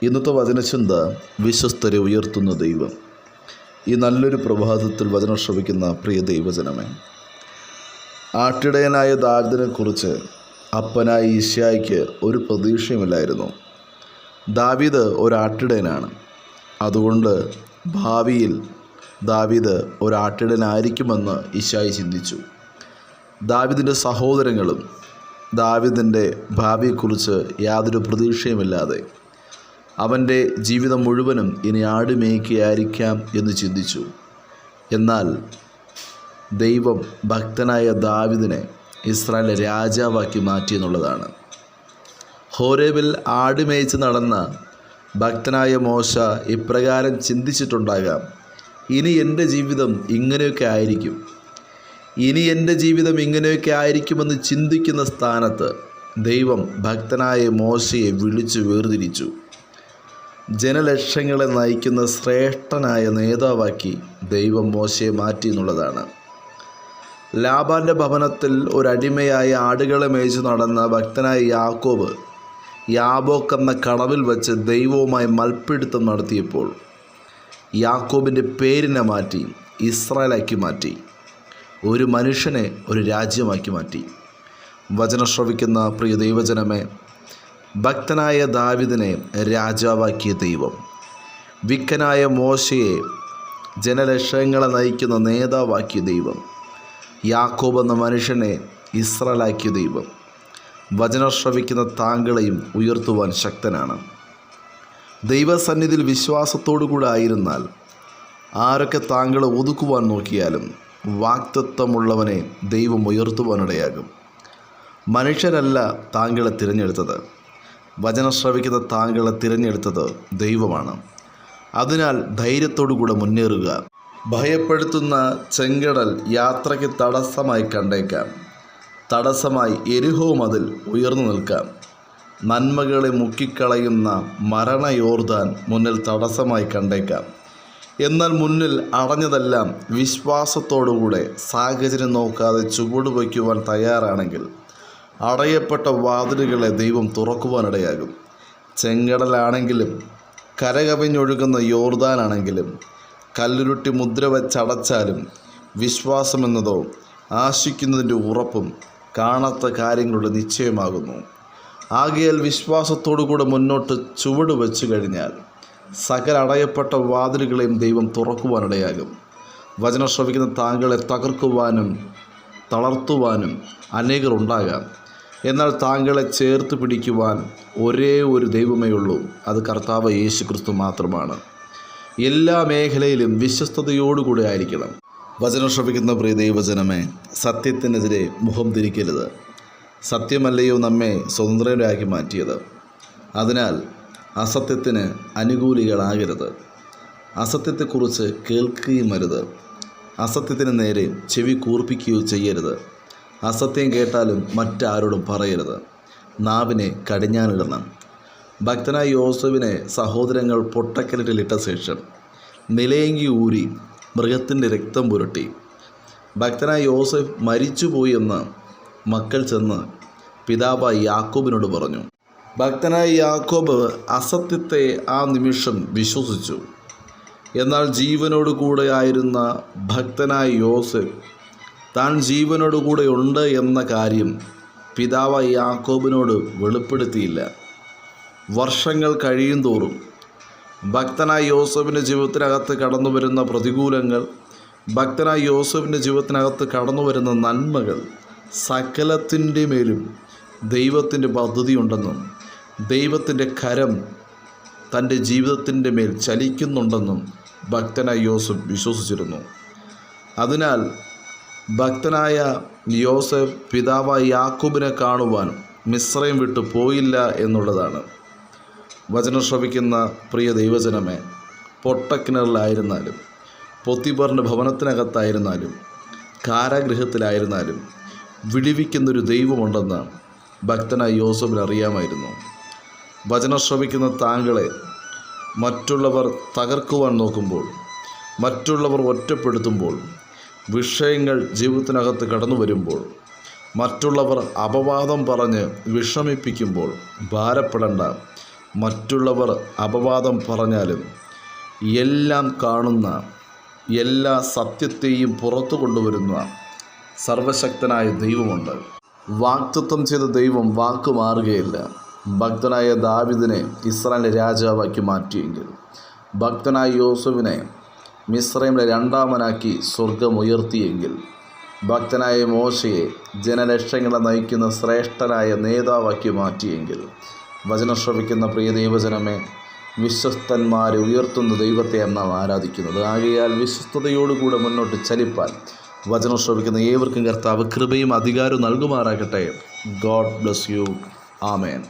ഇന്നത്തെ വചനചിന്ത വിശ്വസ്തരെ ഉയർത്തുന്ന ദൈവം. ഈ നല്ലൊരു പ്രഭാതത്തിൽ വചനം ശ്രവിക്കുന്ന പ്രിയ ദൈവജനമേ, ആട്ടിടയനായ ദാവീദിനെക്കുറിച്ച് അപ്പനായ ഈശായ്ക്ക് ഒരു പ്രതീക്ഷയുമില്ലായിരുന്നു. ദാവീദ് ഒരാട്ടിടയനാണ്. അതുകൊണ്ട് ഭാവിയിൽ ദാവീദ് ഒരാട്ടിടയനായിരിക്കുമെന്ന് ഈശായി ചിന്തിച്ചു. ദാവീദിൻ്റെ സഹോദരങ്ങളും ദാവീദിൻ്റെ ഭാവിയെക്കുറിച്ച് യാതൊരു പ്രതീക്ഷയുമില്ലാതെ അവൻ്റെ ജീവിതം മുഴുവനും ഇനി ആടുമേയ്ക്കുകയായിരിക്കാം എന്ന് ചിന്തിച്ചു. എന്നാൽ ദൈവം ഭക്തനായ ദാവീദിനെ ഇസ്രായേലിലെ രാജാവാക്കി മാറ്റി എന്നുള്ളതാണ്. ഹോരേബിൽ ആടുമേയ്ച്ച് നടന്ന ഭക്തനായ മോശ ഇപ്രകാരം ചിന്തിച്ചിട്ടുണ്ടാകാം: ഇനി എൻ്റെ ജീവിതം ഇങ്ങനെയൊക്കെ ആയിരിക്കും, ഇങ്ങനെയൊക്കെ ആയിരിക്കുമെന്ന് ചിന്തിക്കുന്ന സ്ഥാനത്ത് ദൈവം ഭക്തനായ മോശയെ വിളിച്ചു വേർതിരിച്ചു. ജനലക്ഷങ്ങളെ നയിക്കുന്ന ശ്രേഷ്ഠനായ നേതാവാക്കി ദൈവം മോശയെ മാറ്റി എന്നുള്ളതാണ്. ലാബാൻ്റെ ഭവനത്തിൽ ഒരടിമയായ ആടുകളെ മേയിച്ചു നടന്ന ഭക്തനായ യാക്കോബ് യാബോക്ക് എന്ന കടവിൽ വച്ച് ദൈവവുമായി മൽപ്പിടുത്തം നടത്തിയപ്പോൾ യാക്കോബിൻ്റെ പേരിനെ മാറ്റി ഇസ്രായേലാക്കി മാറ്റി. ഒരു മനുഷ്യനെ ഒരു രാജ്യമാക്കി മാറ്റി. വചനം ശ്രവിക്കുന്ന പ്രിയ ദൈവജനമേ, ഭക്തനായ ദാവീദിനെ രാജാവാക്കിയ ദൈവം, വിക്കനായ മോശയെ ജനലക്ഷങ്ങളെ നയിക്കുന്ന നേതാവാക്കിയ ദൈവം, യാക്കോബ് എന്ന മനുഷ്യനെ ഇസ്രായേലാക്കിയ ദൈവം വചനം ശ്രവിക്കുന്ന താങ്കളെയും ഉയർത്തുവാൻ ശക്തനാണ്. ദൈവസന്നിധിയിൽ വിശ്വാസത്തോടു കൂടെ ആയിരുന്നാൽ ആരൊക്കെ താങ്കളെ ഒതുക്കുവാൻ നോക്കിയാലും വാഗ്ദത്തമുള്ളവനെ ദൈവം ഉയർത്തുവാനിടയാകും. മനുഷ്യരല്ല താങ്കളെ തിരഞ്ഞെടുത്തത്, വചനം ശ്രവിക്കുന്ന താങ്കളെ തിരഞ്ഞെടുത്തത് ദൈവമാണ്. അതിനാൽ ധൈര്യത്തോടു കൂടെ മുന്നേറുക. ഭയപ്പെടുത്തുന്ന ചെങ്കടൽ യാത്രയ്ക്ക് തടസ്സമായി കണ്ടേക്കാം. തടസ്സമായി എരിഹോ മതിൽ ഉയർന്നു നിൽക്കാം. നന്മകളെ മുക്കിക്കളയുന്ന മരണയോർദാൻ മുന്നിൽ തടസ്സമായി കണ്ടേക്കാം. എന്നാൽ മുന്നിൽ അടഞ്ഞതെല്ലാം വിശ്വാസത്തോടുകൂടെ സാഹചര്യം നോക്കാതെ ചുവടുവയ്ക്കുവാൻ തയ്യാറാണെങ്കിൽ അടയപ്പെട്ട വാതിലുകളെ ദൈവം തുറക്കുവാനിടയാകും. ചെങ്കടലാണെങ്കിലും കരകവിഞ്ഞൊഴുകുന്ന യോർദാനാണെങ്കിലും കല്ലുരുട്ടി മുദ്ര വച്ചടച്ചാലും വിശ്വാസമെന്നതോ ആശിക്കുന്നതിൻ്റെ ഉറപ്പും കാണാത്ത കാര്യങ്ങളുടെ നിശ്ചയമാകുന്നു. ആകയാൽ വിശ്വാസത്തോടുകൂടെ മുന്നോട്ട് ചുവട് വെച്ചു കഴിഞ്ഞാൽ സകല അടയപ്പെട്ട വാതിലുകളെയും ദൈവം തുറക്കുവാനിടയാകും. വചനം ശ്രവിക്കുന്ന താങ്കളെ തകർക്കുവാനും തളർത്തുവാനും അനേകർ ഉണ്ടാകാം. എന്നാൽ താങ്കളെ ചേർത്ത് പിടിക്കുവാൻ ഒരേ ഒരു ദൈവമേ ഉള്ളൂ, അത് കർത്താവ് യേശു ക്രിസ്തു മാത്രമാണ്. എല്ലാ മേഖലയിലും വിശ്വസ്തയോടുകൂടി ആയിരിക്കണം. വചനം ശ്രവിക്കുന്ന പ്രിയ ദൈവജനമേ, സത്യത്തിനെതിരെ മുഖം തിരിക്കരുത്. സത്യമല്ലയോ നമ്മെ സ്വതന്ത്രരാക്കി മാറ്റിയത്. അതിനാൽ അസത്യത്തിന് അനുകൂലികളാകരുത്. അസത്യത്തെക്കുറിച്ച് കേൾക്കുകയും അരുത്. അസത്യത്തിന് നേരെ ചെവി കൂർപ്പിക്കുകയോ ചെയ്യരുത്. അസത്യം കേട്ടാലും മറ്റാരോടും പറയരുത്. നാവിനെ കടിഞ്ഞാനിടണം. ഭക്തനായ യോസേഫിനെ സഹോദരങ്ങൾ പൊട്ടക്കിണറ്റിലിട്ട ശേഷം നിലയെങ്കി ഊരി മൃഗത്തിൻ്റെ രക്തം പുരട്ടി. ഭക്തനായ യോസേഫ് മരിച്ചുപോയി എന്ന് മക്കൾ ചെന്ന് പിതാവായ യാക്കോബിനോട് പറഞ്ഞു. ഭക്തനായ യാക്കോബ് അസത്യത്തെ ആ നിമിഷം വിശ്വസിച്ചു. എന്നാൽ ജീവനോടുകൂടെ ആയിരുന്ന ഭക്തനായ യോസേഫ് താൻ ജീവനോടുകൂടെ ഉണ്ട് എന്ന കാര്യം പിതാവായ യാക്കോബിനോട് വെളിപ്പെടുത്തിയില്ല. വർഷങ്ങൾ കഴിയും തോറും ഭക്തനായ യോസേഫിൻ്റെ ജീവിതത്തിനകത്ത് കടന്നു വരുന്ന പ്രതികൂലങ്ങൾ, ഭക്തനായ യോസേഫിൻ്റെ ജീവിതത്തിനകത്ത് കടന്നു വരുന്ന നന്മകൾ സകലത്തിൻ്റെ മേലും ദൈവത്തിൻ്റെ പദ്ധതിയുണ്ടെന്നും ദൈവത്തിൻ്റെ കരം തൻ്റെ ജീവിതത്തിൻ്റെ മേൽ ചലിക്കുന്നുണ്ടെന്നും ഭക്തനായ യോസേഫ് വിശ്വസിച്ചിരുന്നു. അതിനാൽ ഭക്തനായ യോസേഫ് പിതാവായ യാക്കോബിനെ കാണുവാൻ മിസ്രൈം വിട്ടു പോയില്ല എന്നുള്ളതാണ്. വചനം ശ്രവിക്കുന്ന പ്രിയ ദൈവജനമേ, പൊട്ടക്കിണറിലായിരുന്നാലും പൊത്തിഫറിൻ്റെ ഭവനത്തിനകത്തായിരുന്നാലും കാരാഗൃഹത്തിലായിരുന്നാലും വിടുവിക്കുന്നൊരു ദൈവമുണ്ടെന്ന് ഭക്തനായ യോസേഫിന് അറിയാമായിരുന്നു. വചനം ശ്രവിക്കുന്ന താങ്കളെ മറ്റുള്ളവർ തകർക്കുവാൻ നോക്കുമ്പോൾ, മറ്റുള്ളവർ ഒറ്റപ്പെടുത്തുമ്പോൾ, വിഷയങ്ങൾ ജീവിതത്തിനകത്ത് കടന്നു വരുമ്പോൾ, മറ്റുള്ളവർ അപവാദം പറഞ്ഞ് വിഷമിപ്പിക്കുമ്പോൾ ഭാരപ്പെടേണ്ട. മറ്റുള്ളവർ അപവാദം പറഞ്ഞാലും എല്ലാം കാണുന്ന, എല്ലാ സത്യത്തെയും പുറത്തു കൊണ്ടുവരുന്ന സർവശക്തനായ ദൈവമുണ്ട്. വാഗ്ദത്തം ചെയ്ത ദൈവം വാക്ക് മാറുകയില്ല. ഭക്തനായ ദാവീദിനെ ഇസ്രായേലിലെ രാജാവാക്കി മാറ്റിയെങ്കിൽ, ഭക്തനായ യോസേഫിനെ മിസ്രൈമിലെ രണ്ടാമനാക്കി സ്വർഗം ഉയർത്തിയെങ്കിൽ, ഭക്തനായ മോശയെ ജനലക്ഷങ്ങളെ നയിക്കുന്ന ശ്രേഷ്ഠനായ നേതാവാക്കി മാറ്റിയെങ്കിൽ, വചനം ശ്രവിക്കുന്ന പ്രിയ ദൈവജനമേ, വിശ്വസ്തന്മാരെ ഉയർത്തുന്ന ദൈവത്തെയാണ് നാം ആരാധിക്കുന്നത്. ആകയാൽ വിശ്വസ്തയോടുകൂടെ മുന്നോട്ട് ചലിപ്പാൻ വചനം ശ്രവിക്കുന്ന ഏവർക്കും കർത്താവ് കൃപയും അധികാരവും നൽകുമാറാകട്ടെ. God bless you. ആമേൻ.